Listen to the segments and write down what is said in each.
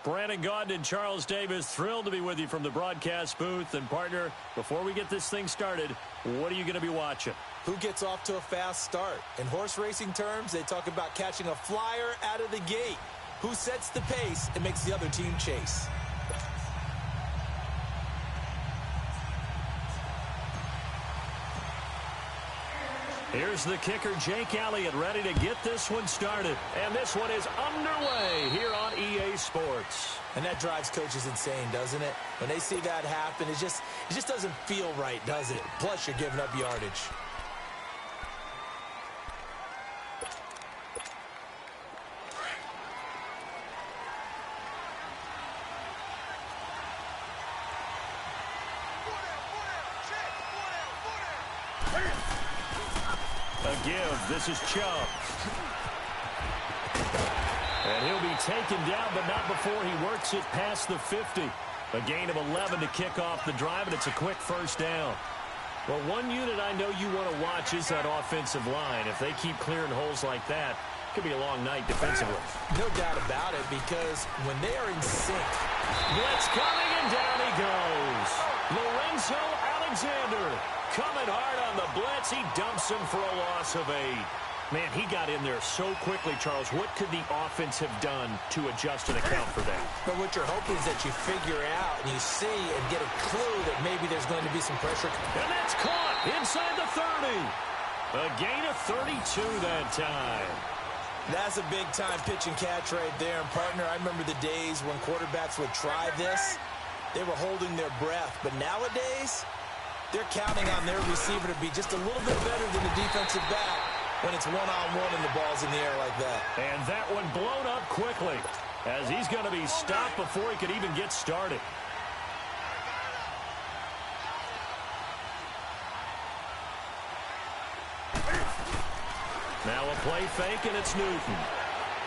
Brandon Gaudin and Charles Davis, thrilled to be with you from the broadcast booth. And, partner, before we get this thing started, what are you going to be watching? Who gets off to a fast start? In horse racing terms, they talk about catching a flyer out of the gate. Who sets the pace and makes the other team chase? Here's the kicker, Jake Elliott, ready to get this one started. And this one is underway here on EA Sports. And that drives coaches insane, doesn't it? When they see that happen, it just doesn't feel right, does it? Plus, you're giving up yardage. This is Chubb. And he'll be taken down, but not before he works it past the 50. A gain of 11 to kick off the drive, and it's a quick first down. Well, one unit I know you want to watch is that offensive line. If they keep clearing holes like that, it could be a long night defensively. No doubt about it, because when they are in sync. Blitz coming, and down he goes. Lorenzo Alexander coming hard on the blitz. He dumps him for a loss of 8. Man, he got in there so quickly, Charles. What could the offense have done to adjust and account for that? But what you're hoping is that you figure out and you see and get a clue that maybe there's going to be some pressure. And that's caught inside the 30. A gain of 32 that time. That's a big-time pitch and catch right there. And, partner, I remember the days when quarterbacks would try this. They were holding their breath. But nowadays, they're counting on their receiver to be just a little bit better than the defensive back when it's one-on-one and the ball's in the air like that. And that one blown up quickly as he's going to be stopped before he could even get started. Now a play fake, and it's Newton.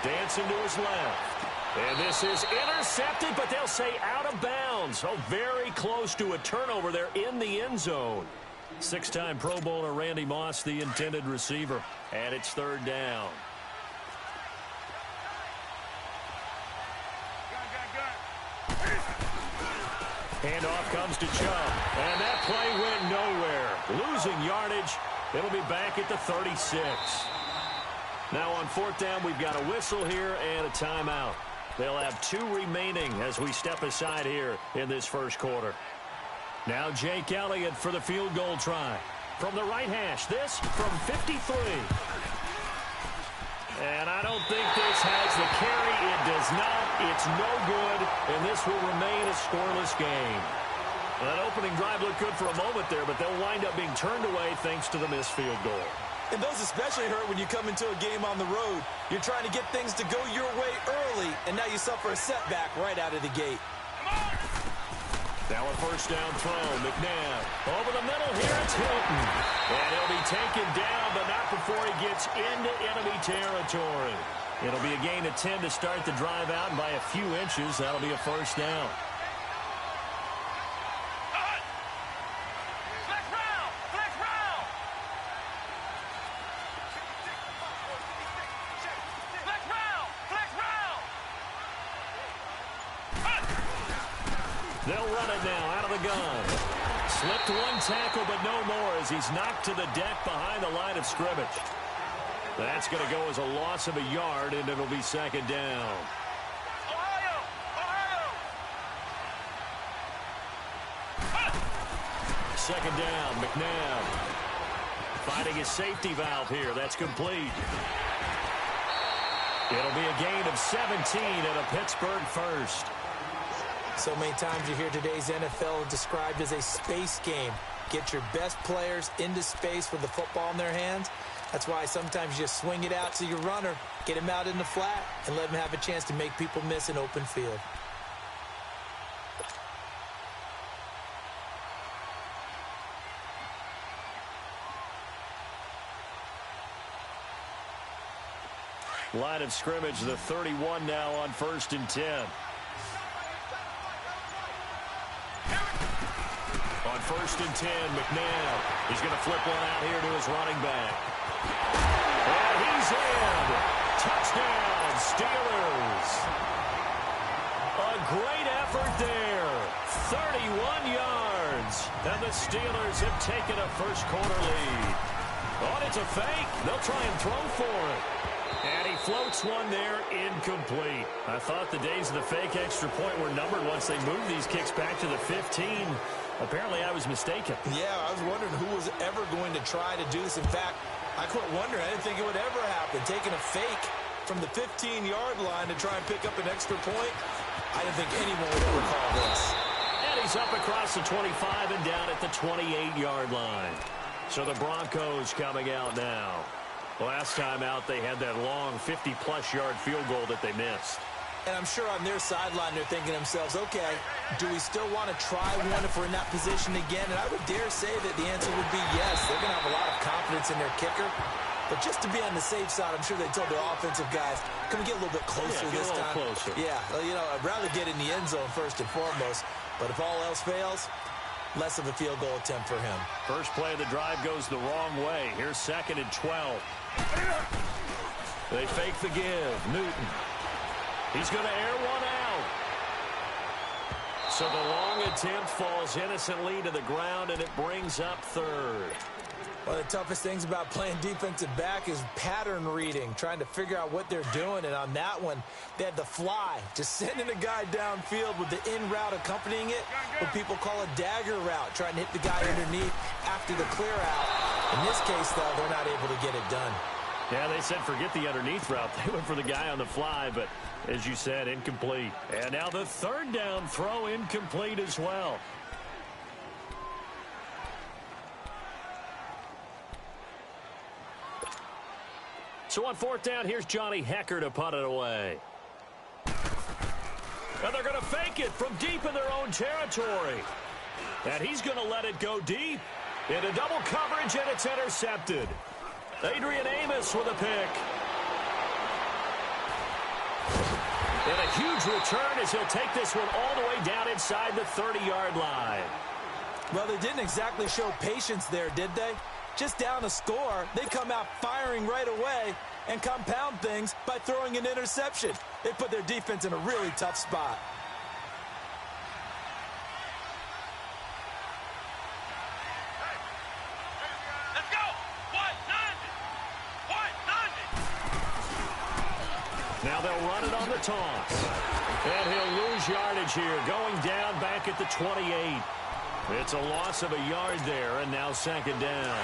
Dancing to his left. And this is intercepted, but they'll say out of bounds. Oh, very close to a turnover there in the end zone. Six-time Pro Bowler Randy Moss, the intended receiver. And it's third down. Handoff comes to Chubb. And that play went nowhere. Losing yardage. It'll be back at the 36. Now on fourth down, we've got a whistle here and a timeout. They'll have 2 remaining as we step aside here in this first quarter. Now Jake Elliott for the field goal try. From the right hash, this from 53. And I don't think this has the carry. It does not. It's no good, and this will remain a scoreless game. That opening drive looked good for a moment there, but they'll wind up being turned away thanks to the missed field goal. And those especially hurt when you come into a game on the road. You're trying to get things to go your way early, and now you suffer a setback right out of the gate. Now a first down throw. McNabb over the middle here. It's Hilton. And he'll be taken down, but not before he gets into enemy territory. It'll be a gain of 10 to start the drive out, and by a few inches, that'll be a first down. They'll run it now out of the gun. Slipped one tackle, but no more as he's knocked to the deck behind the line of scrimmage. That's going to go as a loss of a yard, and it'll be second down. Second down, McNabb. Finding his safety valve here. That's complete. It'll be a gain of 17 and a Pittsburgh first. So many times you hear today's NFL described as a space game. Get your best players into space with the football in their hands. That's why sometimes you just swing it out to your runner, get him out in the flat, and let him have a chance to make people miss an open field. Line of scrimmage, the 31 now on 1st and 10. On 1st and 10, McNabb. He's going to flip one out here to his running back. And he's in. Touchdown, Steelers. A great effort there. 31 yards. And the Steelers have taken a first quarter lead. Oh, it's a fake. They'll try and throw for it. And he floats one there, incomplete. I thought the days of the fake extra point were numbered once they moved these kicks back to the 15. Apparently, I was mistaken. Yeah, I was wondering who was ever going to try to do this. In fact, I quit wondering. I didn't think it would ever happen. Taking a fake from the 15-yard line to try and pick up an extra point, I didn't think anyone would ever call this. And he's up across the 25 and down at the 28-yard line. So the Broncos coming out now. Last time out, they had that long 50-plus yard field goal that they missed. And I'm sure on their sideline, they're thinking to themselves, okay, do we still want to try one if we're in that position again? And I would dare say that the answer would be yes. They're going to have a lot of confidence in their kicker. But just to be on the safe side, I'm sure they told their offensive guys, can we get a little bit closer this time? Closer. Yeah, you know, I'd rather get in the end zone first and foremost. But if all else fails, less of a field goal attempt for him. First play of the drive goes the wrong way. Here's 2nd and 12. They fake the give. Newton. He's going to air one out. So the long attempt falls innocently to the ground, and it brings up 3rd. One of the toughest things about playing defensive back is pattern reading, trying to figure out what they're doing. And on that one, they had the fly, just sending a guy downfield with the in route accompanying it, what people call a dagger route, trying to hit the guy underneath after the clear out. In this case, though, they're not able to get it done. Yeah, they said forget the underneath route. They went for the guy on the fly, but as you said, incomplete. And now the 3rd down throw incomplete as well. So on 4th down, here's Johnny Hecker to punt it away. And they're going to fake it from deep in their own territory. And he's going to let it go deep into double coverage, and it's intercepted. Adrian Amos with a pick. And a huge return as he'll take this one all the way down inside the 30-yard line. Well, they didn't exactly show patience there, did they? Just down a score, they come out firing right away and compound things by throwing an interception. They put their defense in a really tough spot. Now they'll run it on the toss. And he'll lose yardage here, going down back at the 28. It's a loss of a yard there, and now 2nd down.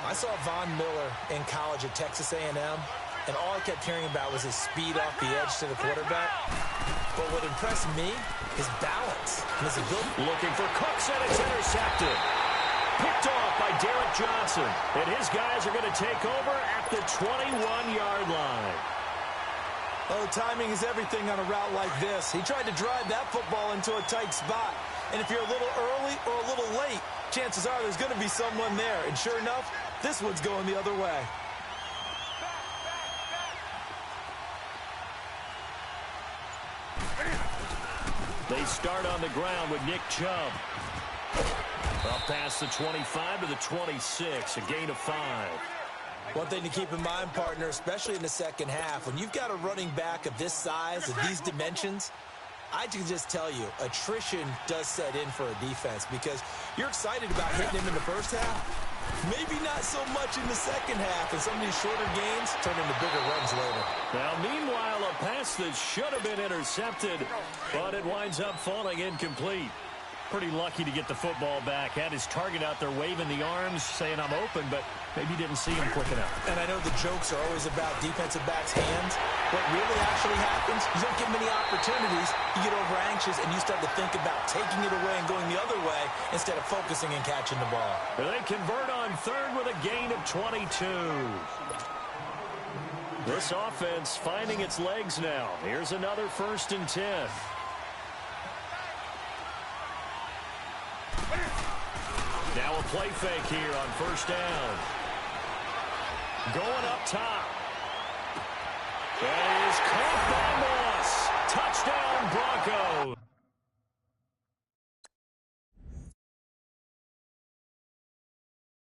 I saw Von Miller in college at Texas A&M, and all I kept hearing about was his speed off the edge to the quarterback. But what impressed me, his balance. His ability. Looking for Cooks, and it's intercepted. Picked off by Derek Johnson. And his guys are going to take over at the 21-yard line. Oh, timing is everything on a route like this. He tried to drive that football into a tight spot. And if you're a little early or a little late, chances are there's going to be someone there. And sure enough, this one's going the other way. They start on the ground with Nick Chubb. Up past the 25 to the 26, a gain of 5. One thing to keep in mind, partner, especially in the second half, when you've got a running back of this size, of these dimensions, I can just tell you, attrition does set in for a defense because you're excited about hitting him in the first half. Maybe not so much in the second half, and some of these shorter gains turn into bigger runs later. Now, meanwhile, a pass that should have been intercepted, but it winds up falling incomplete. Pretty lucky to get the football back. Had his target out there waving the arms, saying I'm open, but maybe didn't see him quick enough. And I know the jokes are always about defensive backs' hands. What really actually happens, you don't get many opportunities. You get over anxious, and you start to think about taking it away and going the other way instead of focusing and catching the ball. They convert on 3rd with a gain of 22. This offense finding its legs now. Here's another 1st and 10. Now a play fake here on 1st down. Going up top. And